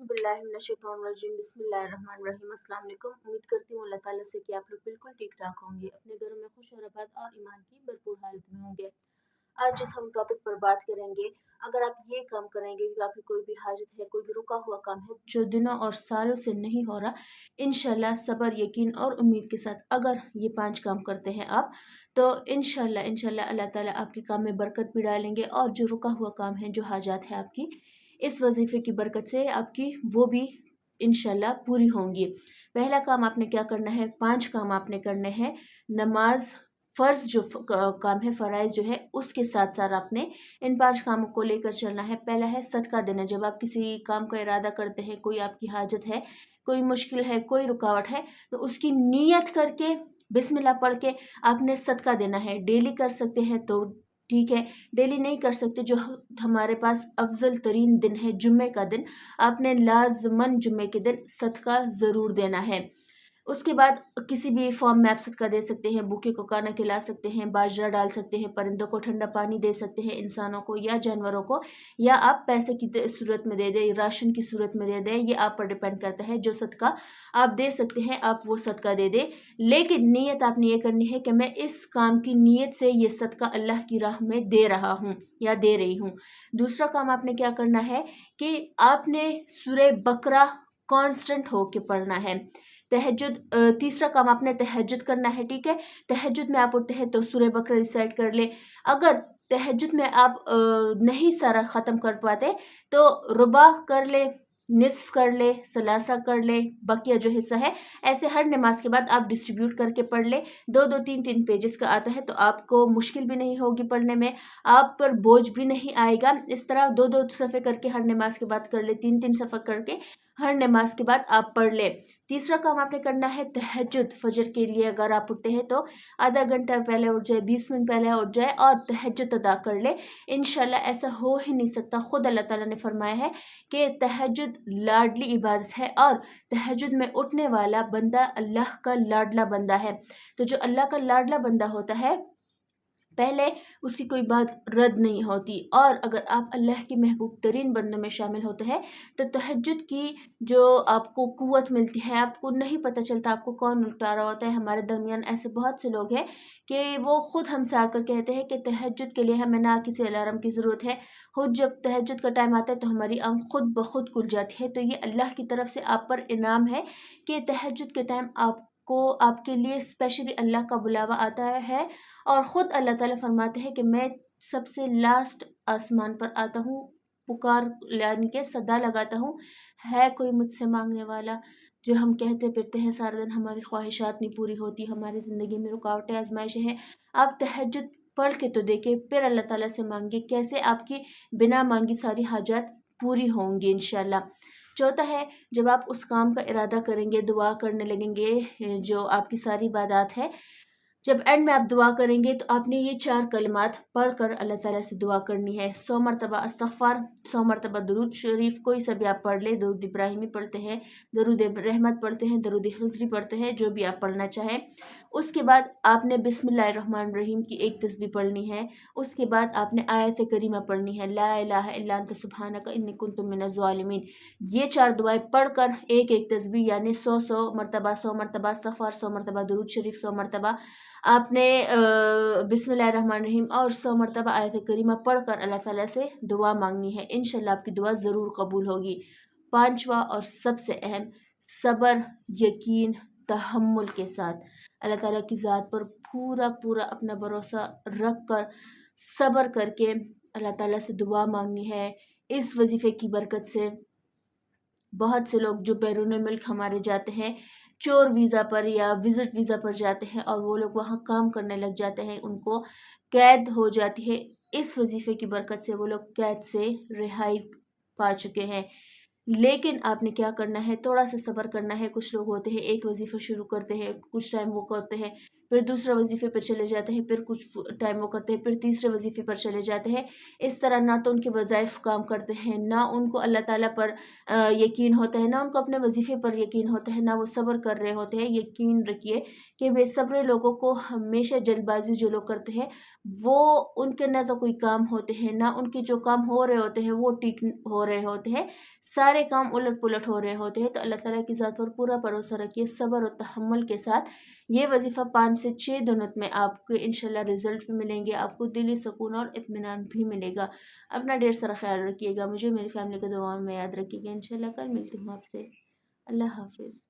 औज़ुबिल्लाहिमिनश्शैतानिर्रजीम बिस्मिल्लाहिर्रहमानिर्रहीम। अस्सलाम वालेकुम। उम्मीद करती हूँ अल्लाह ताला से कि आप लोग बिल्कुल ठीक ठाक होंगे, अपने घरों में खुश और आबाद और ईमान की भरपूर हालत में होंगे। आज जिस हम टॉपिक पर बात करेंगे, अगर आप ये काम करेंगे कि आपकी कोई भी हाजत है, कोई भी रुका हुआ काम है जो दिनों और सालों से नहीं हो रहा, इंशाल्लाह सब्र, यकीन और उम्मीद के साथ अगर ये 5 काम करते हैं आप, तो इंशाल्लाह इंशाल्लाह अल्लाह ताला आपके काम में बरकत भी डालेंगे और जो रुका हुआ काम है, जो हाजात है आपकी, इस वजीफे की बरकत से आपकी वो भी इंशाल्लाह पूरी होंगी। पहला काम आपने क्या करना है, 5 काम आपने करने हैं। नमाज फ़र्ज़ जो काम है, फ़राइज़ जो है, उसके साथ साथ आपने इन 5 कामों को लेकर चलना है। पहला है सदका देना। जब आप किसी काम का इरादा करते हैं, कोई आपकी हाजत है, कोई मुश्किल है, कोई रुकावट है, तो उसकी नीयत करके बिस्मिल्लाह पढ़ के आपने सदका देना है। डेली कर सकते हैं तो ठीक है, डेली नहीं कर सकते, जो हमारे पास अफ़ज़ल तरीन दिन है जुम्मे का दिन, आपने लाज़िमन जुम्मे के दिन सदका ज़रूर देना है। उसके बाद किसी भी फॉर्म में आप सदका दे सकते हैं, भूखे को खाना खिला सकते हैं, बाजरा डाल सकते हैं, परिंदों को ठंडा पानी दे सकते हैं, इंसानों को या जानवरों को, या आप पैसे की सूरत में दे दें, राशन की सूरत में दे दें, ये आप पर डिपेंड करता है। जो सदका आप दे सकते हैं आप वो सदका दे दें, लेकिन नीयत आपने ये करनी है कि मैं इस काम की नीयत से ये सदका अल्लाह की राह में दे रहा हूँ या दे रही हूँ। दूसरा काम आपने क्या करना है कि आपने सूरह बकरा कांस्टेंट होके पढ़ना है। तहज्जुद तीसरा काम आपने तहज्जुद करना है, ठीक है। तहज्जुद में आप उठते हैं तो सूरह बकरा रिसाइट कर ले। अगर तहज्जुद में आप नहीं सारा ख़त्म कर पाते तो रुबा कर ले, निस्फ कर ले, सलासा कर ले, बकिया जो हिस्सा है, ऐसे हर नमाज के बाद आप डिस्ट्रीब्यूट करके पढ़ ले। 2-2 3-3 पेजेस का आता है तो आपको मुश्किल भी नहीं होगी पढ़ने में, आप पर बोझ भी नहीं आएगा। इस तरह 2-2 सफ़े करके हर नमाज के बाद कर ले, 3-3 सफ़ा करके हर नमाज के बाद आप पढ़ ले। तीसरा काम आपने करना है तहज्जुद। फजर के लिए अगर आप उठते हैं तो आधा घंटा पहले उठ जाए, 20 मिनट पहले उठ जाए और तहज्जुद अदा कर ले। इंशाल्लाह ऐसा हो ही नहीं सकता। खुद अल्लाह ताला ने फरमाया है कि तहज्जुद लाडली इबादत है और तहज्जुद में उठने वाला बंदा अल्लाह का लाडला बंदा है। तो जो अल्लाह का लाडला बंदा होता है, पहले उसकी कोई बात रद्द नहीं होती, और अगर आप अल्लाह के महबूब तरीन बंदों में शामिल होते हैं तो तहज्जुद की जो आपको कुव्वत मिलती है, आपको नहीं पता चलता आपको कौन उठा रहा होता है। हमारे दरमियान ऐसे बहुत से लोग हैं कि वो खुद हमसे आकर कहते हैं कि तहज्जुद के लिए हमें ना किसी अलार्म की ज़रूरत है, खुद जब तहज्जुद का टाइम आता है तो हमारी आँख खुद ब खुद खुल जाती है। तो ये अल्लाह की तरफ से आप पर इनाम है कि तहज्जुद के टाइम आपको, आपके लिए स्पेशली अल्लाह का बुलावा आता है, और ख़ुद अल्लाह ताला फरमाते हैं कि मैं सबसे लास्ट आसमान पर आता हूँ, पुकार यानी कि सदा लगाता हूँ, है कोई मुझसे मांगने वाला। जो हम कहते फिरते हैं सारा दिन, हमारी ख्वाहिशात नहीं पूरी होती, हमारी ज़िंदगी में रुकावटें आजमाइशें हैं, आप तहज्जुद पढ़ के तो देखिए, फिर अल्लाह ताला से मांगिए, कैसे आपकी बिना मांगी सारी हाजात पूरी होंगी इंशाल्लाह। चौथा है, जब आप उस काम का इरादा करेंगे, दुआ करने लगेंगे, जो आपकी सारी इबादत है, जब एंड में आप दुआ करेंगे तो आपने ये 4 कलिमात पढ़कर अल्लाह ताला से दुआ करनी है। 100 मरतबा इस्तग़फ़ार, 100 मरतबा दुरूद शरीफ, कोई सा भी आप पढ़ लें, दुरूद इब्राहिमी पढ़ते हैं, दुरूद रहमत पढ़ते हैं, दुरूद हिज़्री पढ़ते हैं, जो भी आप पढ़ना चाहें। उसके बाद आपने बिस्मिल्लाहिर्रहमानिर्रहीम की एक तस्बीह पढ़नी है। उसके बाद आपने आयत करीमा पढ़नी है, ला इलाहा इल्ला अंत सुब्हानका इन्नी कुन्तु मिनज़ ज़ालिमीन। ये 4 दुआएं पढ़कर एक-एक तस्बीह यानी 100-100 मरतबा, 100 मरतबा इस्तग़फ़ार, 100 मरतबा दुरूद शरीफ, 100 मरतबा आपने बिस्मिल्लाहिर्रहमानिर्रहीम और 100 मरतबा आयत करीमा पढ़कर अल्लाह ताला से दुआ मांगनी है। इंशाल्लाह आपकी दुआ ज़रूर कबूल होगी। पाँचवा और सबसे अहम, सब्र, यकीन, तहम्मुल के साथ अल्लाह ताला की ज़ात पर पूरा पूरा अपना भरोसा रख कर सब्र करके अल्लाह ताला से दुआ मांगनी है। इस वजीफ़े की बरकत से बहुत से लोग जो बैरून मुल्क हमारे जाते हैं, चोर वीज़ा पर या विज़िट वीज़ा पर जाते हैं और वो लोग वहाँ काम करने लग जाते हैं, उनको कैद हो जाती है। इस वजीफ़े की बरकत से वो लोग कैद से रिहाई पा चुके हैं। लेकिन आपने क्या करना है, थोड़ा सा सब्र करना है। कुछ लोग होते हैं एक वजीफ़ा शुरू करते हैं, कुछ टाइम वो करते हैं, پھر دوسرے وظیفے پر چلے جاتے ہیں، پھر کچھ ٹائم وہ کرتے ہیں، پھر تیسرے وظیفے پر چلے جاتے ہیں۔ اس طرح نہ تو ان کے وظائف کام کرتے ہیں، نہ ان کو اللہ تعالیٰ پر یقین ہوتا ہے، نہ ان کو اپنے وظیفے پر یقین ہوتا ہے، نہ وہ صبر کر رہے ہوتے ہیں۔ یقین رکھیے کہ بے صبر لوگوں کو ہمیشہ جلد بازی جو لوگ کرتے ہیں، وہ ان کے نہ تو کوئی کام ہوتے ہیں، نہ ان کے جو کام ہو رہے ہوتے ہیں وہ ٹھیک ہو رہے ہوتے ہیں، سارے کام الٹ پلٹ ہو رہے ہوتے ہیں۔ تو اللہ تعالیٰ کی ذات پر پورا بھروسہ رکھیے، صبر و تحمل کے ساتھ یہ وظیفہ 5 سے 6 دنوں میں آپ کو انشاءاللہ رزلٹ بھی ملیں گے، آپ کو دلی سکون اور اطمینان بھی ملے گا۔ اپنا ڈھیر سارا خیال رکھیے گا، مجھے میری فیملی کو دعاؤں میں یاد رکھیے گا۔ انشاءاللہ کل ملتی ہوں آپ سے۔ اللہ حافظ۔